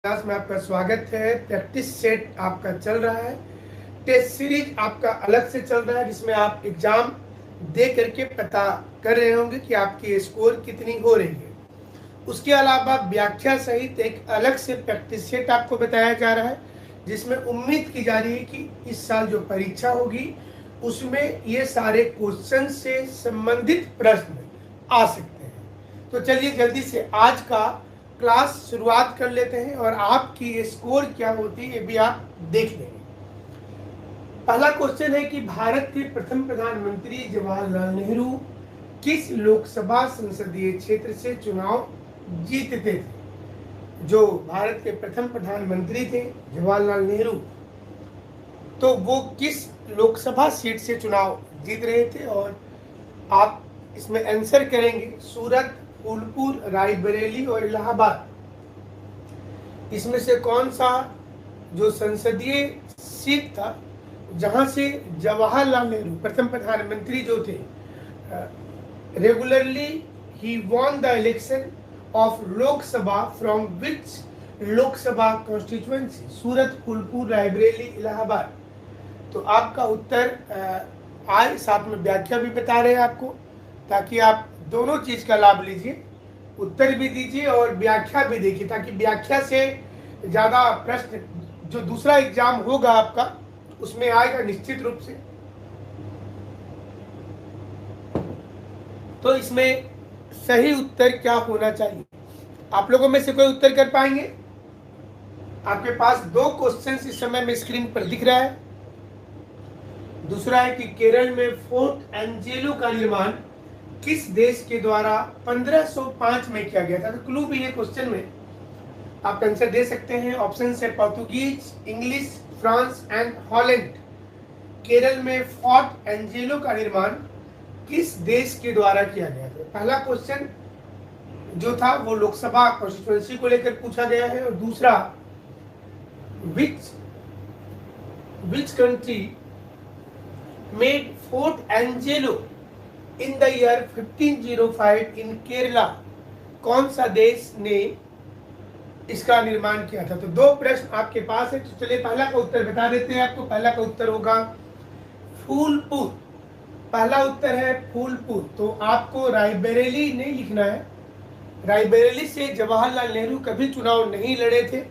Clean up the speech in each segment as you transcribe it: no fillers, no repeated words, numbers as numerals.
Class में आपका स्वागत है। प्रैक्टिस सेट आपका चल रहा है। टेस्ट सीरीज आपका अलग से चल रहा है, जिसमें आप एग्जाम दे करके पता कर रहे होंगे कि आपकी स्कोर कितनी हो रही है। उसके अलावा व्याख्या सहित एक अलग से प्रैक्टिस सेट आपको बताया जा रहा है, जिसमें उम्मीद की जा रही है कि इस साल जो परीक्षा होगी उसमें ये सारे क्वेश्चन से संबंधित प्रश्न आ सकते हैं। तो चलिए जल्दी से आज का क्लास शुरुआत कर लेते हैं और आपकी स्कोर क्या होती है ये भी आप देख लेंगे। पहला क्वेश्चन है कि भारत के प्रथम प्रधानमंत्री जवाहरलाल नेहरू किस लोकसभा संसदीय क्षेत्र से चुनाव जीतते थे। जो भारत के प्रथम प्रधानमंत्री थे जवाहरलाल नेहरू, तो वो किस लोकसभा सीट से चुनाव जीत रहे थे। और आप इसमें आंसर करेंगे सूरत, फूलपुर, रायबरेली और इलाहाबाद। इसमें से कौन सा जो संसदीय सीट था जहां से जवाहरलाल नेहरू प्रथम प्रधानमंत्री जो थे, रेगुलरली ही won the election of Lok Sabha from which Lok Sabha constituency, Surat, Phulpur, Raebareli, Allahabad. तो आपका उत्तर आए, साथ में व्याख्या भी बता रहे हैं आपको, ताकि आप दोनों चीज का लाभ लीजिए, उत्तर भी दीजिए और व्याख्या भी देखिए, ताकि व्याख्या से ज्यादा प्रश्न जो दूसरा एग्जाम होगा आपका उसमें आएगा निश्चित रूप से। तो इसमें सही उत्तर क्या होना चाहिए? आप लोगों में से कोई उत्तर कर पाएंगे? आपके पास दो क्वेश्चंस इस समय में स्क्रीन पर दिख रहा है। दूसरा है कि केरल में फोर्ट एंजेलो का निर्माण किस देश के द्वारा 1505 में किया गया था। तो क्लू भी है क्वेश्चन में, आप आंसर दे सकते हैं। ऑप्शन है Portuguese, English, France and Holland. Kerala में फोर्ट एंजेलो का निर्माण किस देश के द्वारा किया गया था। पहला क्वेश्चन जो था वो लोकसभा कॉन्स्टिट्यूएंसी को लेकर पूछा गया है, और दूसरा which country made fort Angelo in the year 1505 इन केरला। कौन सा देश ने इसका निर्माण किया था। तो दो प्रश्न आपके पास है। तो चलिए पहला का उत्तर बता देते हैं आपको। पहला का उत्तर होगा फूलपुर। पहला उत्तर है फूलपुर। तो आपको रायबरेली नहीं लिखना है। रायबरेली से जवाहरलाल नेहरू कभी चुनाव नहीं लड़े थे,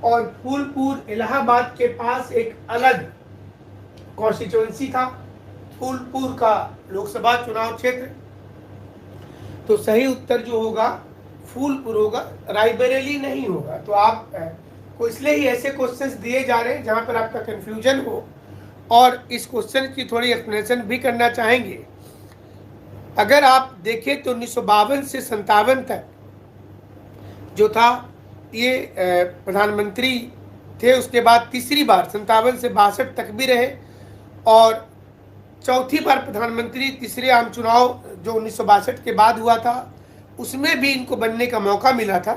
और फूलपुर इलाहाबाद के पास एक अलग कॉन्स्टिट्यूएंसी था, फूलपुर का लोकसभा चुनाव क्षेत्र। तो सही उत्तर जो होगा फूलपुर होगा, रायबरेली नहीं होगा। तो आप को इसलिए ही ऐसे क्वेश्चंस दिए जा रहे हैं जहां पर आपका कंफ्यूजन हो, और इस क्वेश्चन की थोड़ी एक्सप्लेनेशन भी करना चाहेंगे। अगर आप देखें तो 1952 से 57 तक जो था ये प्रधानमंत्री थे। उसके बाद तीसरी बार 57 से 62 तक भी रहे, और चौथी बार प्रधानमंत्री तीसरे आम चुनाव जो 1962 के बाद हुआ था उसमें भी इनको बनने का मौका मिला था।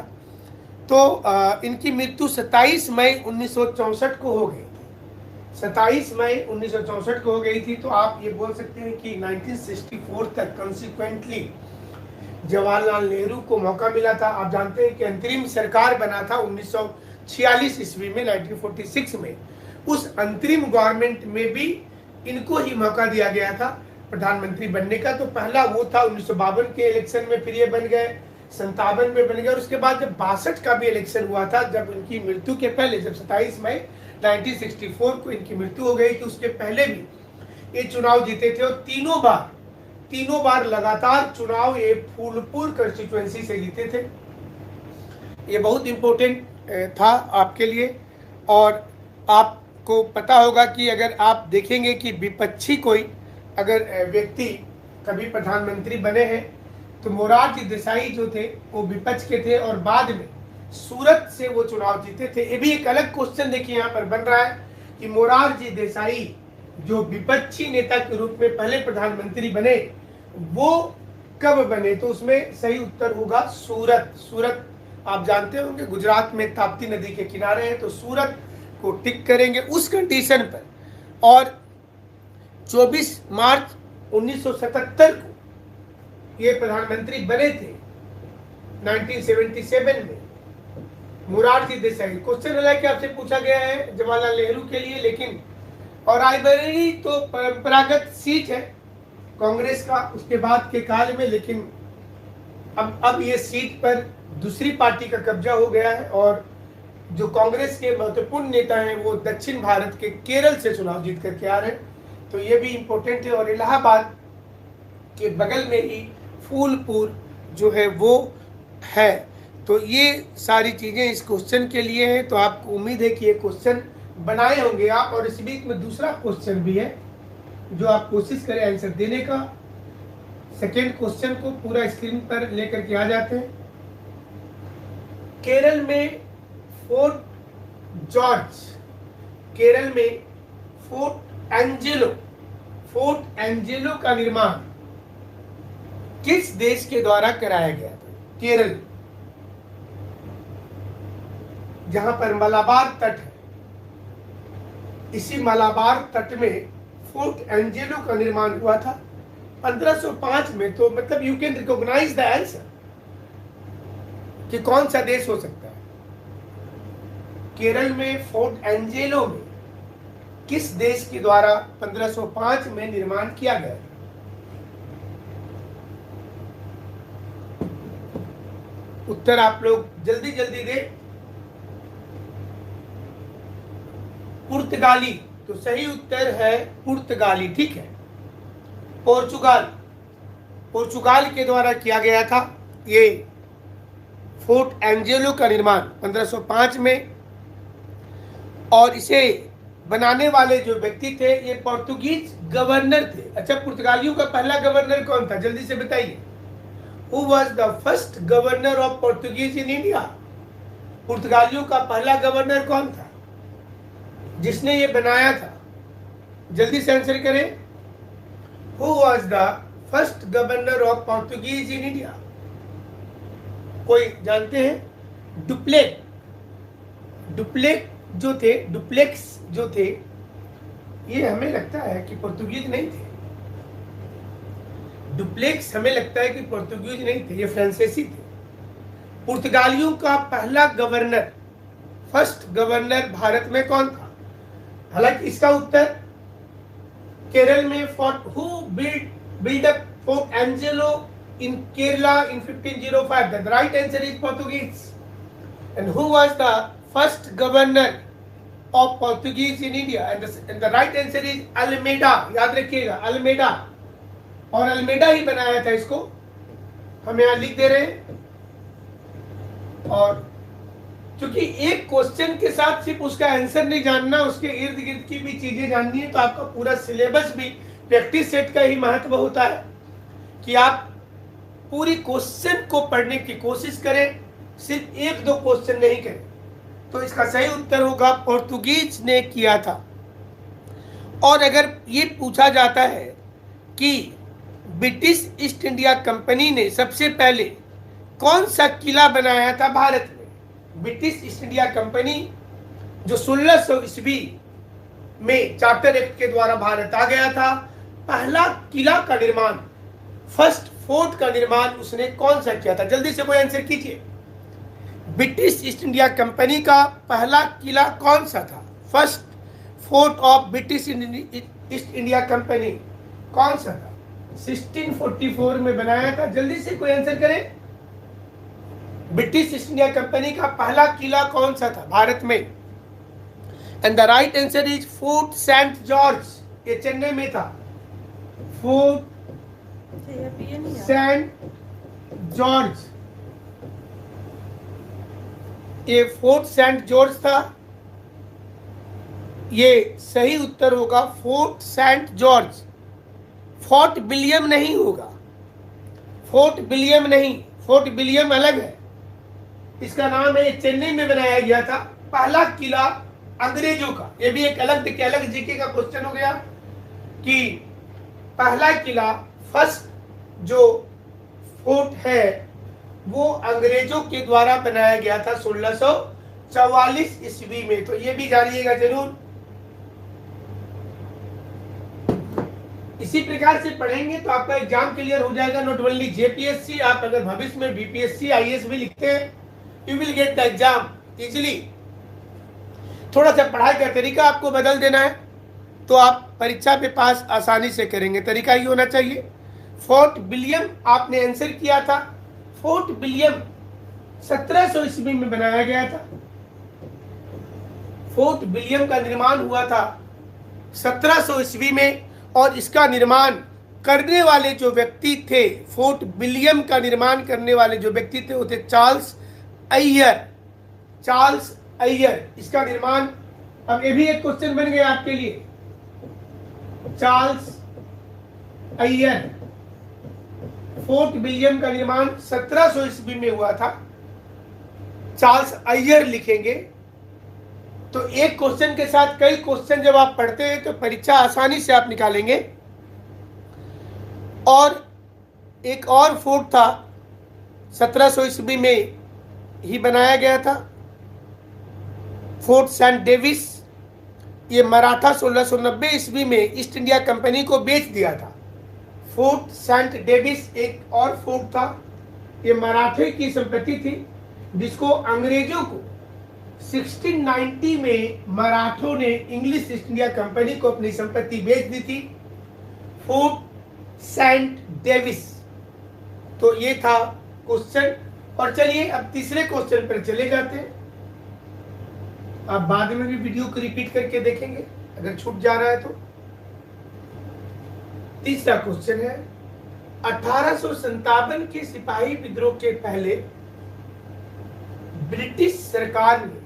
तो इनकी मृत्यु 27 मई 1964 को हो गई थी। 27 मई 1964 को हो गई थी। तो आप ये बोल सकते हैं कि 1964 तक कंसिक्वेंटली जवाहरलाल नेहरू को मौका मिला था। आप जानते हैं कि अंतरिम सरकार बना था 1946 ईस्वी में, 1946 में। उस अंतरिम गवर्नमेंट में भी इनको ही मौका दिया गया था प्रधानमंत्री बनने का। तो पहला वो था 1952 के इलेक्शन में, फिर ये बन गए 57 में बन गए, और उसके बाद जब 62 का भी इलेक्शन हुआ था, जब इनकी मृत्यु के पहले, जब 27 मई 1964 को इनकी मृत्यु हो गई थी, उसके पहले भी ये चुनाव जीते थे। और तीनों बार लगातार चुनाव ये फूलपुर कंस्टिट्यूएंसी से जीते थे। ये बहुत इंपॉर्टेंट था आपके लिए। और आपको पता होगा कि अगर आप देखेंगे कि विपक्षी कोई अगर व्यक्ति कभी प्रधानमंत्री बने हैं तो मोरारजी देसाई जो थे वो विपक्ष के थे, और बाद में सूरत से वो चुनाव जीते थे। ये भी एक अलग क्वेश्चन देखिए यहाँ पर बन रहा है कि मोरारजी देसाई जो विपक्षी नेता के रूप में पहले प्रधानमंत्री बने वो कब बने। तो उसमें सही उत्तर होगा सूरत। सूरत आप जानते होंगे गुजरात में ताप्ती नदी के किनारे है, तो सूरत को टिक करेंगे उस कंडीशन पर। और 24 मार्च 1977 को ये प्रधानमंत्री बने थे 1977 में। मुरारजी देसाई। क्वेश्चन हालांकि आपसे पूछा गया है जवाहरलाल नेहरू के लिए, लेकिन और रायबरेली तो परंपरागत सीट है कांग्रेस का उसके बाद के काल में, लेकिन अब ये सीट पर दूसरी पार्टी का कब्जा हो गया है और जो कांग्रेस के महत्वपूर्ण नेता हैं वो दक्षिण भारत के केरल से चुनाव जीत करके आ रहे हैं, तो ये भी इम्पोर्टेंट है। और इलाहाबाद के बगल में ही फूलपुर जो है वो है। तो ये सारी चीज़ें इस क्वेश्चन के लिए हैं। तो आपको उम्मीद है कि ये क्वेश्चन बनाए होंगे आप, और इस बीच में दूसरा क्वेश्चन भी है जो आप कोशिश करें आंसर देने का। सेकेंड क्वेश्चन को पूरा स्क्रीन पर लेकर के आ जाते हैं। केरल में फोर्ट जॉर्ज, केरल में फोर्ट एंजेलो का निर्माण किस देश के द्वारा कराया गया था? केरल, जहां पर मलाबार तट है, इसी मलाबार तट में फोर्ट एंजेलो का निर्माण हुआ था 1505 में। तो मतलब you can recognise the answer कि कौन सा देश हो सकता है। केरल में फोर्ट एंजेलो में किस देश के द्वारा 1505 में निर्माण किया गया? उत्तर आप लोग जल्दी जल्दी दे। पुर्तगाली, तो सही उत्तर है पुर्तगाली, ठीक है। पोर्चुगाल के द्वारा किया गया था ये फोर्ट एंजेलो का निर्माण 1505 में, और इसे बनाने वाले जो व्यक्ति थे ये पोर्तुगीज गवर्नर थे। अच्छा, पुर्तगालियों का पहला गवर्नर कौन था, जल्दी से बताइए। Who was the first governor of Portuguese in India? पुर्तगालियों का पहला गवर्नर कौन था जिसने ये बनाया था? जल्दी से आंसर करें। Who was the first governor of Portuguese in India? कोई जानते हैं? डुप्लेक्स जो थे ये हमें लगता है कि पोर्तुगीज नहीं थे। डुप्लेक्स हमें लगता है कि पोर्तुगीज नहीं थे, ये फ्रांसीसी थे। पुर्तगालियों का पहला गवर्नर, फर्स्ट गवर्नर भारत में कौन था? हालांकि इसका उत्तर केरल में who build up Fort Angelo in Kerala in 1505, the right answer is Portuguese. And who was the first governor of Portuguese in India? And the right answer is Almeida. याद रखिएगा, Almeida, और अल्मेडा ही बनाया था इसको, हम यहां लिख दे रहे हैं। और क्योंकि एक क्वेश्चन के साथ सिर्फ उसका आंसर नहीं जानना, उसके इर्द गिर्द की भी चीजें जाननी है, तो आपका पूरा सिलेबस भी प्रैक्टिस सेट का ही महत्व होता है कि आप पूरी क्वेश्चन को पढ़ने की कोशिश करें, सिर्फ एक दो क्वेश्चन नहीं करें। तो इसका सही उत्तर होगा पोर्तुगीज ने किया था। और अगर ये पूछा जाता है कि ब्रिटिश ईस्ट इंडिया कंपनी ने सबसे पहले कौन सा किला बनाया था भारत में? ब्रिटिश ईस्ट इंडिया कंपनी जो 1600 ईस्वी में चार्टर एक्ट के द्वारा भारत आ गया था, पहला किला का निर्माण, फर्स्ट फोर्ट का निर्माण उसने कौन सा किया था? जल्दी से कोई आंसर कीजिए। ब्रिटिश ईस्ट इंडिया कंपनी का पहला किला कौन सा था? First fort of British east India company कौन सा था? 1644 में बनाया था। जल्दी से कोई आंसर करे। ब्रिटिश ईस्ट इंडिया कंपनी का पहला किला कौन सा था भारत में? And the right answer is Fort Saint George. ये चेन्नई में था, फोर्ट सेंट जॉर्ज। ये फोर्ट सेंट जॉर्ज था, ये सही उत्तर होगा Fort Saint George. Fort William नहीं होगा, फोर्ट विलियम नहीं, फोर्ट विलियम अलग है, इसका नाम है, चेन्नई में बनाया गया था पहला किला अंग्रेजों का। ये भी एक अलग जीके का क्वेश्चन हो गया कि पहला किला, फर्स्ट जो फोर्ट है वो अंग्रेजों के द्वारा बनाया गया था 1644 ईस्वी में। तो ये भी जानिएगा जरूर। इसी प्रकार से पढ़ेंगे तो आपका एग्जाम क्लियर हो जाएगा। नॉट ओनली जेपीएससी, आप अगर भविष्य में बीपीएससी आईएएस भी लिखते हैं, you will get the exam easily. थोड़ा सा पढ़ाई का तरीका आपको बदल देना है तो आप परीक्षा पे पास आसानी से करेंगे। तरीका ये होना चाहिए, फोर्ट विलियम आपने आंसर किया था। फोर्ट विलियम 1700 ईस्वी में बनाया गया था। फोर्ट विलियम का निर्माण हुआ था 1700 ईस्वी में, और इसका निर्माण करने वाले जो व्यक्ति थे, फोर्ट विलियम का निर्माण करने वाले जो व्यक्ति थे वो थे चार्ल्स अय्यर। चार्ल्स अय्यर इसका निर्माण, अब ये भी एक क्वेश्चन बन गया आपके लिए। चार्ल्स अय्यर, फोर्ट विलियम का निर्माण 1700 ईस्वी में हुआ था। चार्ल्स अय्यर लिखेंगे तो एक क्वेश्चन के साथ कई क्वेश्चन जब आप पढ़ते हैं तो परीक्षा आसानी से आप निकालेंगे। और एक और फोर्ट था 1700 ईस्वी में ही बनाया गया था, फोर्ट सेंट डेविस। ये मराठा 1690 ईस्वी में ईस्ट इंडिया कंपनी को बेच दिया था। फोर्ट सेंट डेविस एक और फोर्ट था, ये मराठे की संपत्ति थी जिसको अंग्रेजों को 1690 में मराठों ने इंग्लिश ईस्ट इंडिया कंपनी को अपनी संपत्ति बेच दी थी, फोर्ट सेंट डेविस। तो ये था क्वेश्चन। और चलिए अब तीसरे क्वेश्चन पर चले जाते हैं। आप बाद में भी वीडियो को रिपीट करके देखेंगे अगर छूट जा रहा है तो। तीसरा क्वेश्चन है, 1857 के सिपाही विद्रोह के पहले ब्रिटिश सरकार ने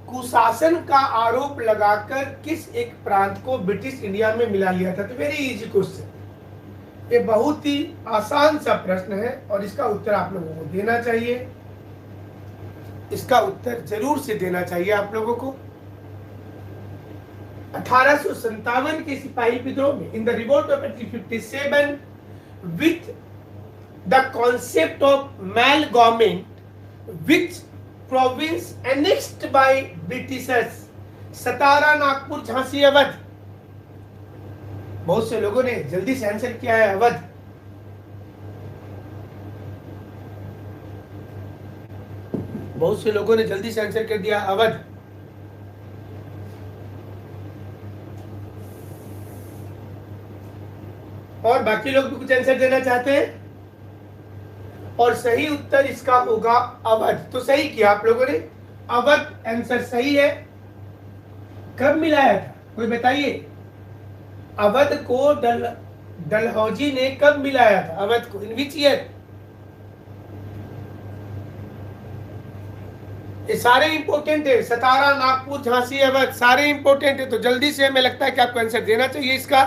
कुशासन का आरोप लगाकर किस एक प्रांत को ब्रिटिश इंडिया में मिला लिया था? तो वेरी इजी क्वेश्चन, ये बहुत ही आसान सा प्रश्न है और इसका उत्तर आप लोगों को देना चाहिए। इसका उत्तर जरूर से देना चाहिए आप लोगों को। 1857 के सिपाही विद्रोह में, in the revolt of 1857 with the concept of mal government which province annexed by Britishers, Satara, Nagpur, Jhansi, Awadh. बहुत से लोगों ने जल्दी से आंसर किया है अवध। बहुत से लोगों ने जल्दी से आंसर कर दिया अवध। और बाकी लोग भी कुछ आंसर देना चाहते हैं? और सही उत्तर इसका होगा अवध। तो सही किया आप लोगों ने, अवध आंसर सही है। कब मिलाया था कोई बताइए? अवध को डलहौजी ने कब मिलाया था अवध को? इन विच ईयर? ये सारे इंपोर्टेंट है, सतारा, नागपुर, झांसी, अवध सारे इंपोर्टेंट है। तो जल्दी से हमें लगता है कि आपको आंसर देना चाहिए इसका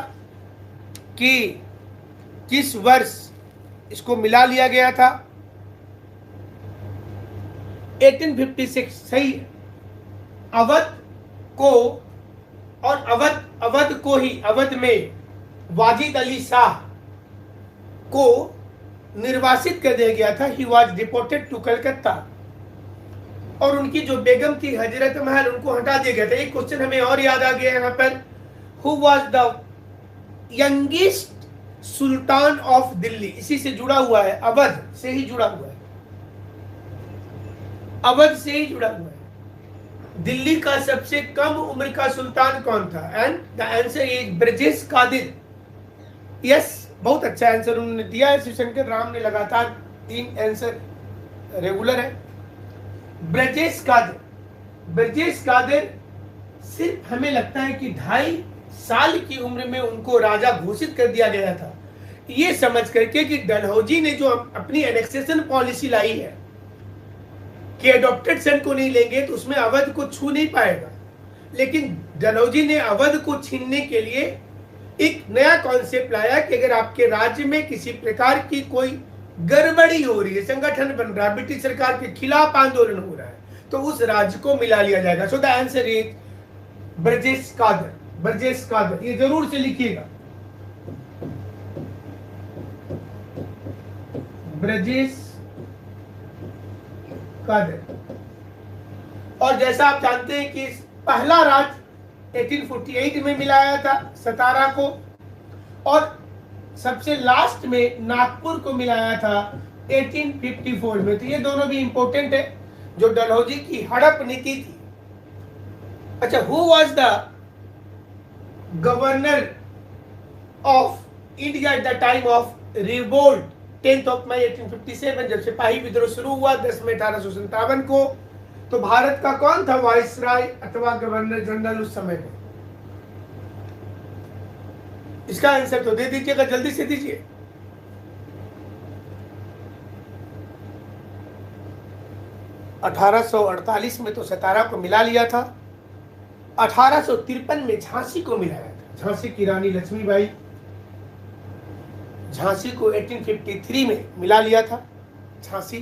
कि किस वर्ष इसको मिला लिया गया था। 1856 सही है। अवध को, और अवध को ही, अवध में वाजिद अली शाह को निर्वासित कर दिया गया था। He was deported to Calcutta. और उनकी जो बेगम थी हजरत महल, उनको हटा दिया गया था। एक क्वेश्चन हमें और याद आ गया यहाँ पर, who was the youngest Sultan of Delhi? इसी से जुड़ा हुआ है, अवध से ही जुड़ा हुआ है, अवध से ही जुड़ा हुआ है। दिल्ली का सबसे कम उम्र का सुल्तान कौन था? And the answer is Birjis Qadr. Yes, बहुत अच्छा आंसर उन्होंने दिया है। शिवशंकर राम ने लगातार 3 आंसर रेगुलर है। ब्रजेश कादिर। ब्रजेश कादिर सिर्फ हमें लगता है कि 2.5 साल की उम्र में उनको राजा घोषित कर दिया गया था, ये समझ करके कि डलहौजी ने जो अपनी एनेक्सेशन पॉलिसी लाई है कि एडॉप्टेड सन को नहीं लेंगे तो उसमें अवध को छू नहीं पाएगा। लेकिन डलहौजी ने अवध को छीनने के लिए एक नया कॉन्सेप्ट लाया कि अगर आपके राज्य में किसी प्रकार की कोई गड़बड़ी हो रही है, संगठन बन रहा है, ब्रिटिश सरकार के खिलाफ आंदोलन हो रहा है, तो उस राज्य को मिला लिया जाएगा। So the answer is Birjis Qadr. Birjis Qadr, ये जरूर से लिखिएगा, ब्रजेश कादर। और जैसा आप जानते हैं कि पहला राज 1848 में मिलाया था सतारा को, और सबसे लास्ट में नागपुर को मिलाया था 1854 में। तो ये दोनों भी इंपॉर्टेंट है। जो डलहौजी की हड़प नीति थी। अच्छा, who was the governor of India at the time of revolt 10 मई 1857, जब सिपाही विद्रोह शुरू हुआ 10 मई 1857 को, तो भारत का कौन था वाइसराय अथवा गवर्नर जनरल उस समय में? इसका आंसर तो दे दीजिएगा, जल्दी से दीजिए। (1848) में तो सतारा को मिला लिया था, 1853 में झांसी को मिलाया था। झांसी की रानी लक्ष्मीबाई, झांसी को 1853 में मिला लिया था, Jhansi.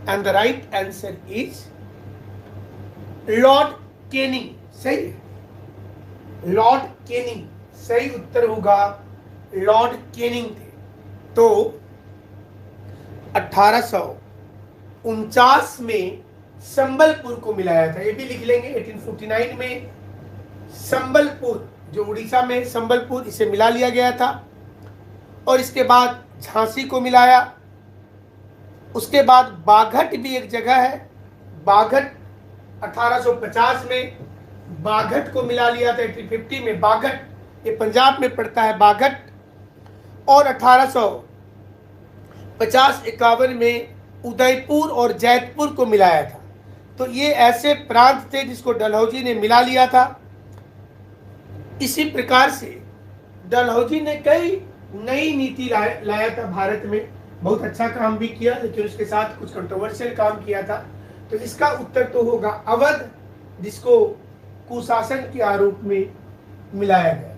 And the right answer is Lord Canning. सही है, लॉर्ड कैनिंग सही उत्तर होगा, लॉर्ड कैनिंग थे। तो 1849 में संबलपुर को मिलाया था, ये भी लिख लेंगे। 1849 में संबलपुर, जो उड़ीसा में संबलपुर, इसे मिला लिया गया था। और इसके बाद झांसी को मिलाया। उसके बाद बाघट भी एक जगह है, बाघट 1850 में बाघट को मिला लिया था। 1850 में बाघट, ये पंजाब में पड़ता है बाघट। और 1850-51 में उदयपुर और जैतपुर को मिलाया था। तो ये ऐसे प्रांत थे जिसको डलहौजी ने मिला लिया था। इसी प्रकार से डलहौजी ने कई नई नीति लाया था भारत में, बहुत अच्छा काम भी किया, लेकिन उसके साथ कुछ कंट्रोवर्शियल काम किया था। तो इसका उत्तर तो होगा अवध, जिसको कुशासन के आरोप में मिलाया गया।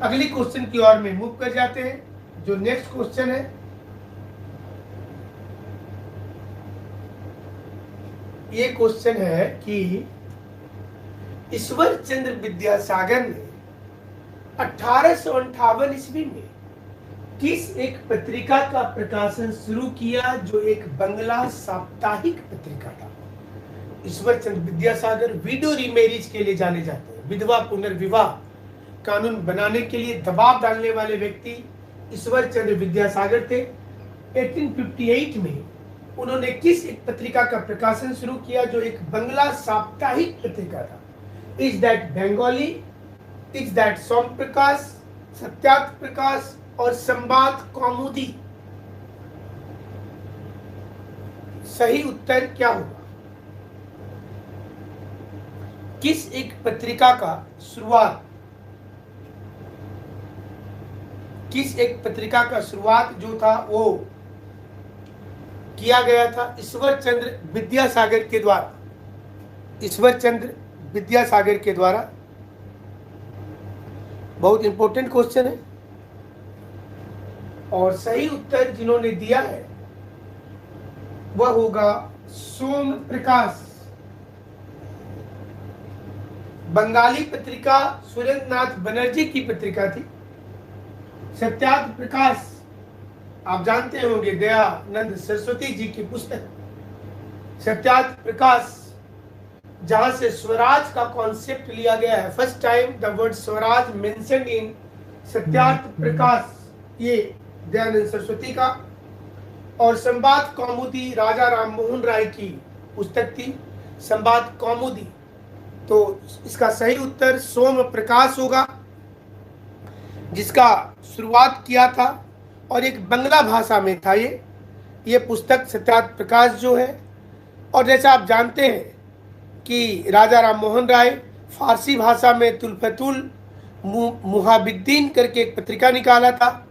अगली क्वेश्चन की ओर में मूव कर जाते हैं। जो नेक्स्ट क्वेश्चन है, ये क्वेश्चन है कि ईश्वर चंद्र विद्यासागर ने 1858 ईस्वी में किस एक पत्रिका का प्रकाशन शुरू किया, जो एक बंगला साप्ताहिक पत्रिका था? ईश्वर चंद्र विद्यासागर विडो रीमैरिज के लिए जाने जाते हैं, विधवा पुनर्विवाह कानून बनाने के लिए दबाव डालने वाले व्यक्ति ईश्वर चंद्र विद्यासागर थे। 1858 में उन्होंने किस एक पत्रिका का प्रकाशन शुरू किया, जो एक बंगला साप्ताहिक पत्रिका था? Is that Bengali, is that Som Prakash, Satyarth Prakash और संवाद कौमुदी? सही उत्तर क्या होगा? किस एक पत्रिका का शुरुआत, किस एक पत्रिका का शुरुआत जो था वो किया गया था? ईश्वर चंद्र विद्यासागर के द्वारा, ईश्वर चंद्र विद्यासागर के द्वारा। बहुत इंपॉर्टेंट क्वेश्चन है और सही उत्तर जिन्होंने दिया है वह होगा सोम प्रकाश। बंगाली पत्रिका सुरेंद्रनाथ बनर्जी की पत्रिका थी। सत्यार्थ प्रकाश आप जानते होंगे, दयानंद सरस्वती जी की पुस्तक सत्यार्थ प्रकाश, जहां से स्वराज का कॉन्सेप्ट लिया गया है। First time the word Swaraj mentioned in Satyarth Prakash, ये दयानंद सरस्वती का। और संवाद कौमुदी राजा राम मोहन राय की पुस्तक थी, संवाद कौमुदी। तो इसका सही उत्तर सोम प्रकाश होगा, जिसका शुरुआत किया था और एक बंगला भाषा में था ये पुस्तक सत्यार्थ प्रकाश जो है। और जैसा आप जानते हैं कि राजा राम मोहन राय फारसी भाषा में तुल्फतुल मुहाबिद्दीन करके एक पत्रिका निकाला था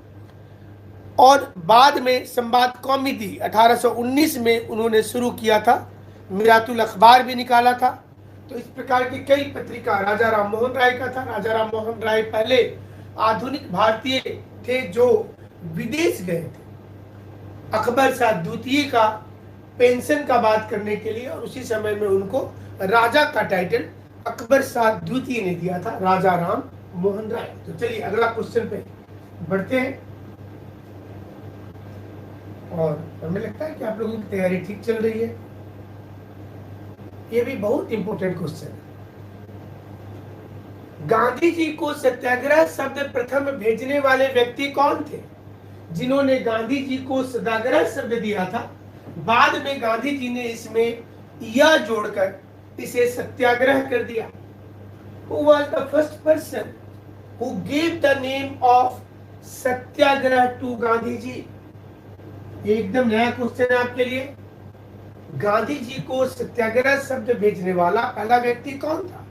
और बाद में संवाद कौमुदी 1819 में उन्होंने शुरू किया था। मिरातुल अखबार भी निकाला था। तो इस प्रकार की कई पत्रिका राजा राम मोहन राय का था। राजा राम मोहन राय पहले आधुनिक भारतीय थे जो विदेश गए थे अकबर शाह द्वितीय का पेंशन का बात करने के लिए, और उसी समय में उनको राजा का टाइटल अकबर शाह द्वितीय ने दिया था, राजा राम मोहन राय। तो चलिए अगला क्वेश्चन पे बढ़ते हैं। और हमें लगता है कि आप लोगों की तैयारी ठीक चल रही है। ये भी बहुत इंपॉर्टेंट क्वेश्चन है। गांधी जी को सत्याग्रह शब्द प्रथम भेजने वाले व्यक्ति कौन थे? जिन्होंने गांधी जी को सत्याग्रह शब्द दिया था बाद में गांधी जी ने इसमें यह जोड़कर इसे सत्याग्रह कर दिया। Who was the first person who gave the name of satyagraha to Gandhi ji? ये एकदम नया क्वेश्चन है आपके लिए। गांधी जी को सत्याग्रह शब्द भेजने वाला पहला व्यक्ति कौन था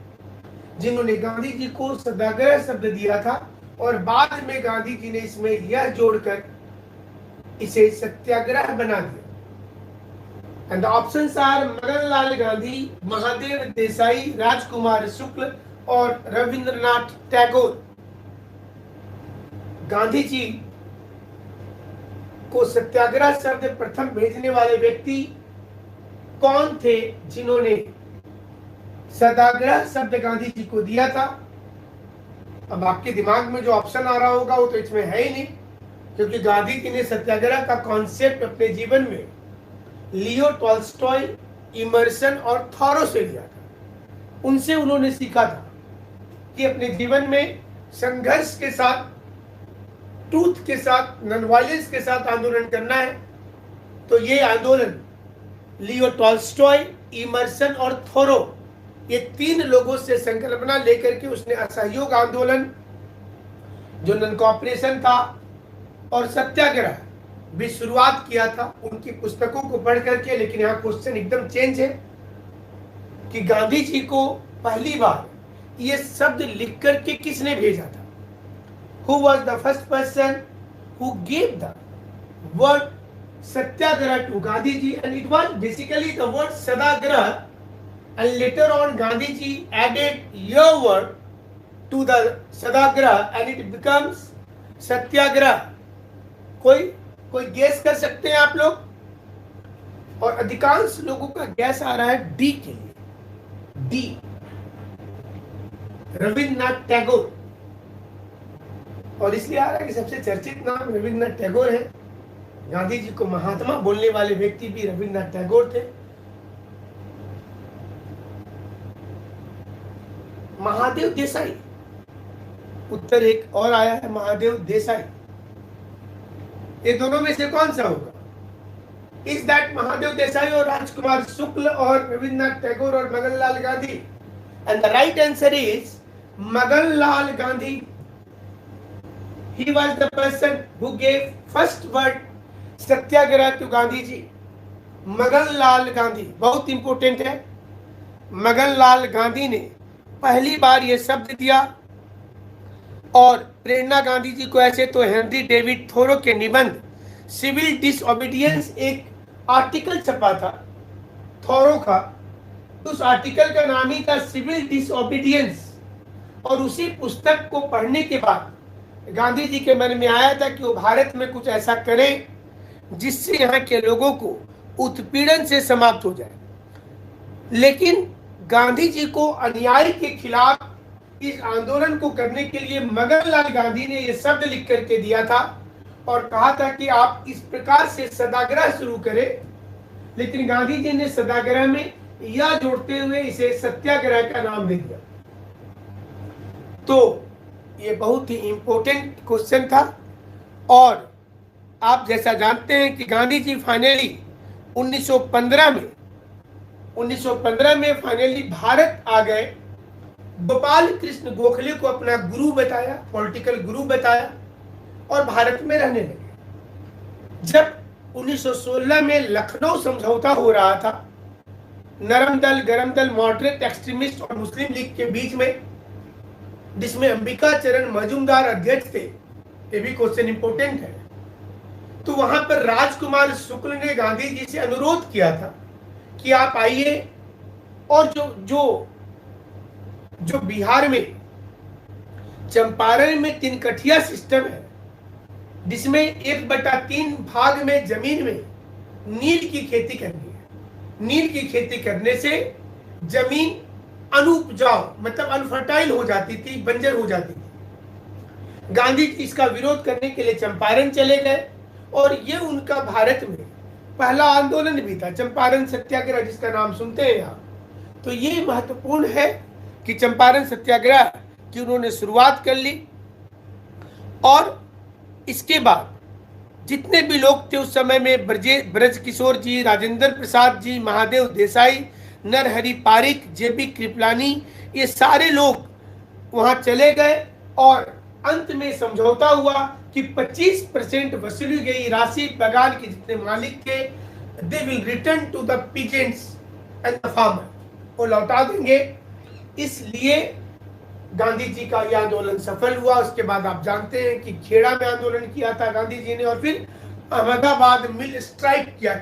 जिन्होंने गांधी जी को सत्याग्रह शब्द दिया था, और बाद में गांधी जी ने इसमें यह जोड़कर इसे सत्याग्रह बना दिया? And the options are Maganlal Gandhi, Mahadev Desai, Rajkumar Shukla और रविंद्रनाथ टैगोर। गांधी जी को सत्याग्रह शब्द प्रथम भेजने वाले व्यक्ति कौन थे जिन्होंने सत्याग्रह शब्द गांधी जी को दिया था? अब आपके दिमाग में जो ऑप्शन आ रहा होगा वो तो इसमें है ही नहीं, क्योंकि गांधी जी ने सत्याग्रह का कॉन्सेप्ट अपने जीवन में लियो टॉल्स्टॉय, इमर्सन और थॉरो से लिया था। उनसे उन्होंने सीखा था कि अपने जीवन में संघर्ष के साथ, ट्रूथ के साथ, नॉन वायलेंस के साथ आंदोलन करना है। तो ये आंदोलन लियो टॉल्स्टॉय, इमर्सन और थोरो, ये तीन लोगों से संकल्पना लेकर के उसने असहयोग आंदोलन, जो नॉन कॉपरेशन था, और सत्याग्रह भी शुरुआत किया था उनकी पुस्तकों को पढ़ करके। लेकिन यहाँ क्वेश्चन एकदम चेंज है कि गांधी जी को पहली बार ये शब्द लिख करके किसने भेजा था? Who was the first person who gave the word satyagraha to Gandhi ji? And it was basically the word satyagraha, and later on Gandhi ji added your word to the satyagraha and it becomes satyagraha. कोई gas कर सकते हैं आप लोग? और अधिकांश लोगों का गैस आ रहा है डी के लिए, डी, रविन्द्रनाथ टैगोर। और इसलिए आ रहा है कि सबसे चर्चित नाम रविन्द्रनाथ टैगोर है। गांधी जी को महात्मा बोलने वाले व्यक्ति भी रविन्द्रनाथ टैगोर थे। महादेव देसाई, उत्तर एक और आया है, महादेव देसाई। ये दोनों में से कौन सा होगा? इज दैट महादेव देसाई और राजकुमार शुक्ल और रविन्द्रनाथ टैगोर और Maganlal Gandhi? And the right answer is Maganlal Gandhi. He was the person who gave first word satyagraha to Gandhi ji. Maganlal Gandhi बहुत इंपोर्टेंट है। मगनलाल गांधी ने पहली बार यह शब्द दिया, और प्रेरणा गांधी जी को ऐसे तो हेनरी डेविड थोरो के निबंध सिविल डिसओबीडियंस एक आर्टिकल छपा था थोरो का। उस आर्टिकल का नाम ही था सिविल डिसओबीडियंस। और उसी पुस्तक को पढ़ने के बाद गांधी जी के मन में आया था कि वो भारत में कुछ ऐसा करें जिससे यहाँ के लोगों को उत्पीड़न से समाप्त हो जाए। लेकिन गांधी जी को अन्याय के खिलाफ इस आंदोलन को करने के लिए मगनलाल गांधी ने यह शब्द लिख करके दिया था और कहा था कि आप इस प्रकार से सत्याग्रह शुरू करें। लेकिन गांधी जी ने सत्याग्रह में यह जोड़ते हुए इसे सत्याग्रह का नाम दे दिया। तो ये बहुत ही इंपॉर्टेंट क्वेश्चन था। और आप जैसा जानते हैं कि गांधी जी फाइनली 1915 में फाइनली भारत आ गए। गोपाल कृष्ण गोखले को अपना गुरु बताया, पॉलिटिकल गुरु बताया, और भारत में रहने लगे। जब 1916 में लखनऊ समझौता हो रहा था नरम दल, गरम दल, मॉडरेट एक्सट्रीमिस्ट और मुस्लिम लीग के बीच में, जिसमें अंबिका चरण मजूमदार अध्यक्ष थे, ये भी क्वेश्चन इंपोर्टेंट है, तो वहां पर राजकुमार शुक्ल ने गांधी जी से अनुरोध किया था कि आप आइए और जो बिहार में चंपारण में 3 कठिया सिस्टम है, जिसमें 1/3 भाग में जमीन में नील की खेती करनी है। नील की खेती करने से जमीन अनुपजाऊ मतलब अनफर्टाइल हो जाती थी, बंजर हो जाती थी। गांधी जी इसका विरोध करने के लिए चंपारण चले गए और ये उनका भारत में पहला आंदोलन भी था, चंपारण सत्याग्रह, जिसका नाम सुनते हैं आप। तो ये महत्वपूर्ण है कि चंपारण सत्याग्रह की उन्होंने शुरुआत कर ली। और इसके बाद जितने भी लोग थे उस समय में, ब्रज किशोर जी, राजेंद्र प्रसाद जी, महादेव देसाई, नरहरि पारिक, जेबी कृपलानी, ये सारे लोग वहां चले गए और अंत में समझौता हुआ कि 25% वसूली गई राशि बगान के जितने मालिक थे, they will return to the peasants and the farmer, वो लौटा देंगे। इसलिए गांधी जी का यह आंदोलन सफल हुआ। उसके बाद आप जानते हैं कि खेड़ा में आंदोलन किया था गांधी जी ने, और फिर अहमदाबाद मिल स्ट्राइक किया।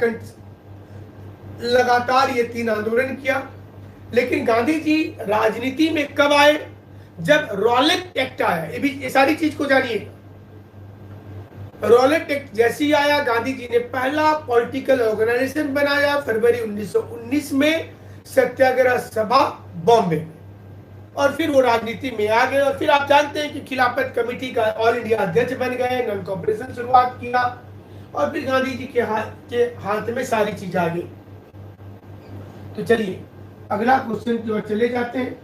लगातार ये 3 आंदोलन किया। लेकिन गांधी जी राजनीति में कब आए? जब रॉलेट एक्ट आया। ये सारी चीज को जानिए। रॉलेट एक्ट जैसे ही आया, गांधी जी ने पहला पॉलिटिकल ऑर्गेनाइजेशन बनाया फरवरी 1919 में, सत्याग्रह सभा बॉम्बे में, और फिर वो राजनीति में आ गए। और फिर आप जानते हैं कि खिलाफत कमेटी का ऑल इंडिया अध्यक्ष बन गए, नॉन कॉपरेशन शुरुआत किया, और फिर गांधी जी के हाथ में सारी चीज आ गई। तो चलिए अगला क्वेश्चन की ओर चले जाते हैं,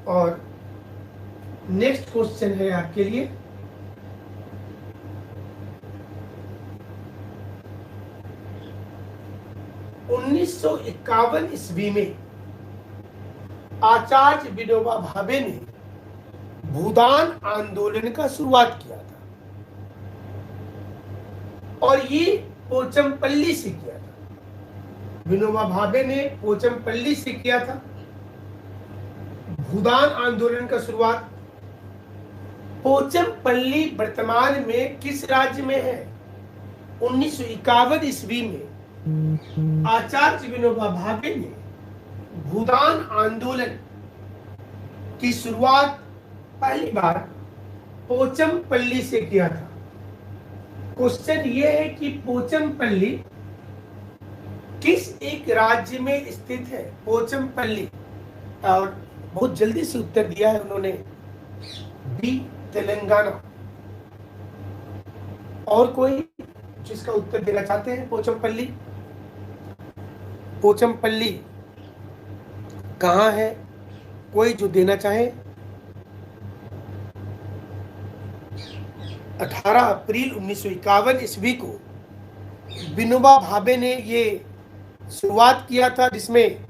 और नेक्स्ट क्वेश्चन है आपके लिए, (1951) ईस्वी में आचार्य विनोबा भावे ने भूदान आंदोलन का शुरुआत किया था, और ये पोचमपल्ली से किया था। विनोबा भावे ने पोचमपल्ली से किया था भूदान आंदोलन का शुरुआत। पोचमपल्ली वर्तमान में किस राज्य में है? 1951 ईस्वी में आचार्य विनोबा भावे ने भूदान आंदोलन की शुरुआत पहली बार पोचमपल्ली से किया था। क्वेश्चन ये है कि पोचमपल्ली किस एक राज्य में स्थित है? पोचमपल्ली, और बहुत जल्दी से उत्तर दिया है उन्होंने, बी तेलंगाना। और कोई जिसका उत्तर देना चाहते हैं? पोचमपल्ली, पोचमपल्ली कहाँ है? कोई जो देना चाहे। 18 अप्रैल 1951 ईस्वी को विनोबा भावे ने ये शुरुआत किया था, जिसमें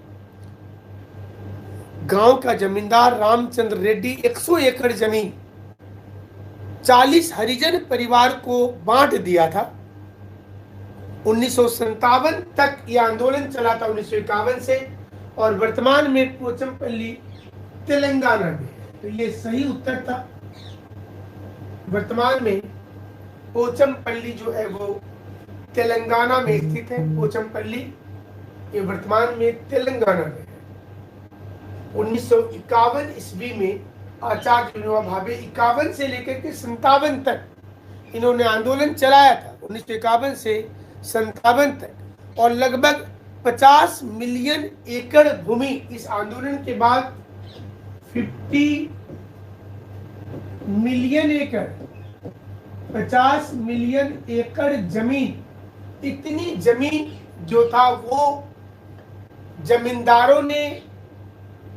गांव का जमींदार रामचंद्र रेड्डी 100 एकड़ जमीन 40 हरिजन परिवार को बांट दिया था। 1957 तक यह आंदोलन चला था, 1951 से, और वर्तमान में पोचमपल्ली तेलंगाना में है। तो ये सही उत्तर था। वर्तमान में पोचमपल्ली जो है वो तेलंगाना में स्थित है। पोचमपल्ली ये वर्तमान में तेलंगाना में है। 1951 ईस्वी में आचार्य विनोबा भावे 51 से लेकर के 57 तक इन्होंने आंदोलन चलाया था, 1951 से 57 तक, और लगभग 50 मिलियन एकड़ भूमि इस आंदोलन के बाद 50 मिलियन एकड़ 50 मिलियन एकड़ जमीन, इतनी जमीन जो था वो जमींदारों ने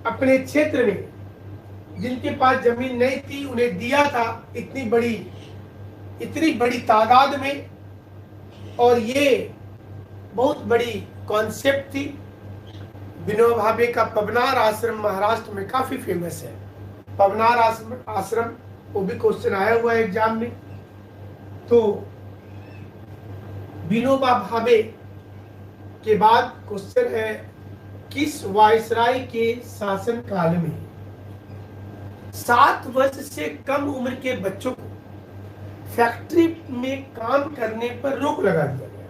अपने क्षेत्र में, जिनके पास जमीन नहीं थी, उन्हें दिया था इतनी बड़ी तादाद में। और ये बहुत बड़ी कॉन्सेप्ट थी। विनोबा भावे का पवनार आश्रम महाराष्ट्र में काफी फेमस है। पवनार आश्रम, वो भी क्वेश्चन आया हुआ है एग्जाम में। तो विनोबा भावे के बाद क्वेश्चन है, किस वायसराय के शासन काल में 7 वर्ष से कम उम्र के बच्चों को फैक्ट्री में काम करने पर रोक लगा दिया गया,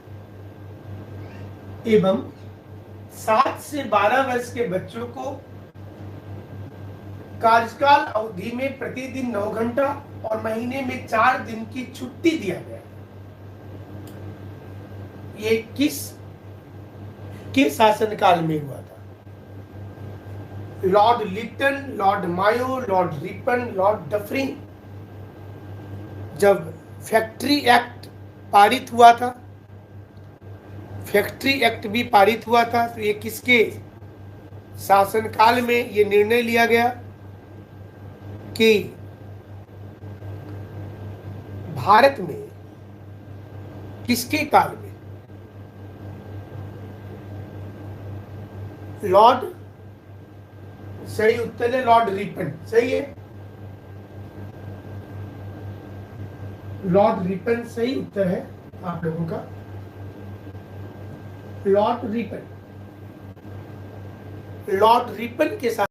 एवं 7 से 12 वर्ष के बच्चों को कार्यकाल अवधि में प्रतिदिन 9 घंटा और महीने में 4 दिन की छुट्टी दिया गया? ये किस के शासनकाल में हुआ था? लॉर्ड लिटन, लॉर्ड मायो, लॉर्ड रिपन, लॉर्ड डफरिन। जब फैक्ट्री एक्ट पारित हुआ था, फैक्ट्री एक्ट भी पारित हुआ था, तो ये किसके शासनकाल में ये निर्णय लिया गया कि भारत में किसके काल में? लॉर्ड, सही उत्तर है लॉर्ड रिपन, सही है, लॉर्ड रिपन सही उत्तर है आप लोगों का, लॉर्ड रिपन। लॉर्ड रिपन के साथ